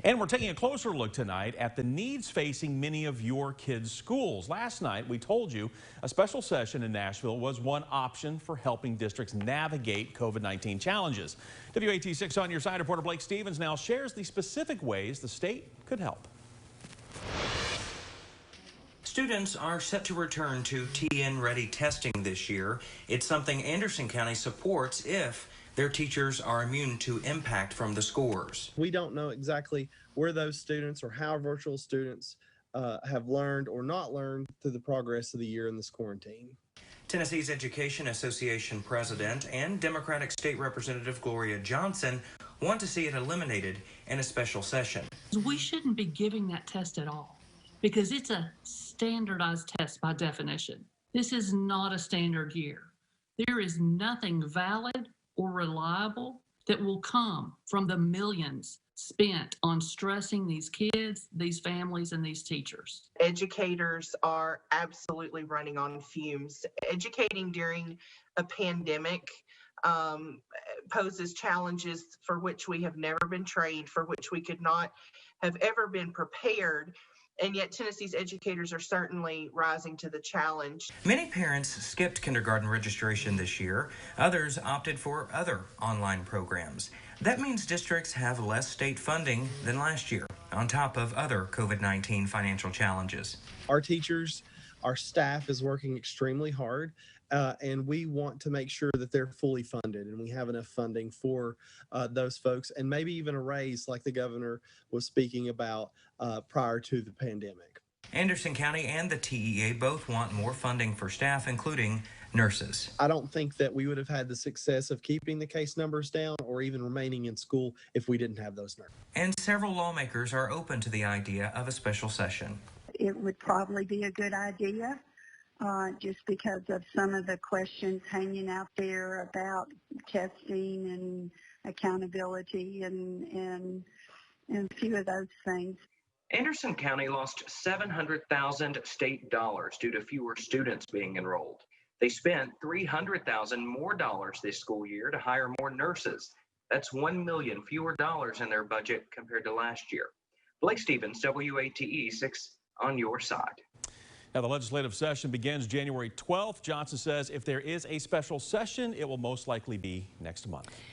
And we're taking a closer look tonight at the needs facing many of your kids' schools. Last night, we told you a special session in Nashville was one option for helping districts navigate COVID-19 challenges. WATE 6 on your side reporter Blake Stevens now shares the specific ways the state could help. Students are set to return to TN-ready testing this year. It's something Anderson County supports if their teachers are immune to impact from the scores. We don't know exactly where those students or how virtual students have learned or not learned through the progress of the year in this quarantine. Tennessee's Education Association president and Democratic State Representative Gloria Johnson want to see it eliminated in a special session. We shouldn't be giving that test at all because it's a standardized test by definition. This is not a standard year. There is nothing valid or reliable that will come from the millions spent on stressing these kids, these families, and these teachers. Educators are absolutely running on fumes. Educating during a pandemic poses challenges for which we have never been trained, for which we could not have ever been prepared. And yet Tennessee's educators are certainly rising to the challenge. Many parents skipped kindergarten registration this year. Others opted for other online programs. That means districts have less state funding than last year, on top of other COVID-19 financial challenges. Our teachers, our staff is working extremely hard, and we want to make sure that they're fully funded and we have enough funding for those folks, and maybe even a raise like the governor was speaking about prior to the pandemic. Anderson County and the TEA both want more funding for staff, including nurses. I don't think that we would have had the success of keeping the case numbers down or even remaining in school if we didn't have those nurses. And several lawmakers are open to the idea of a special session. It would probably be a good idea just because of some of the questions hanging out there about testing and accountability and a few of those things. Anderson County lost $700,000 state dollars due to fewer students being enrolled. They spent $300,000 more dollars this school year to hire more nurses. That's $1 million fewer dollars in their budget compared to last year. Blake Stevens, WATE 6 on your side. Now, the legislative session begins January 12th. Johnson says if there is a special session, it will most likely be next month.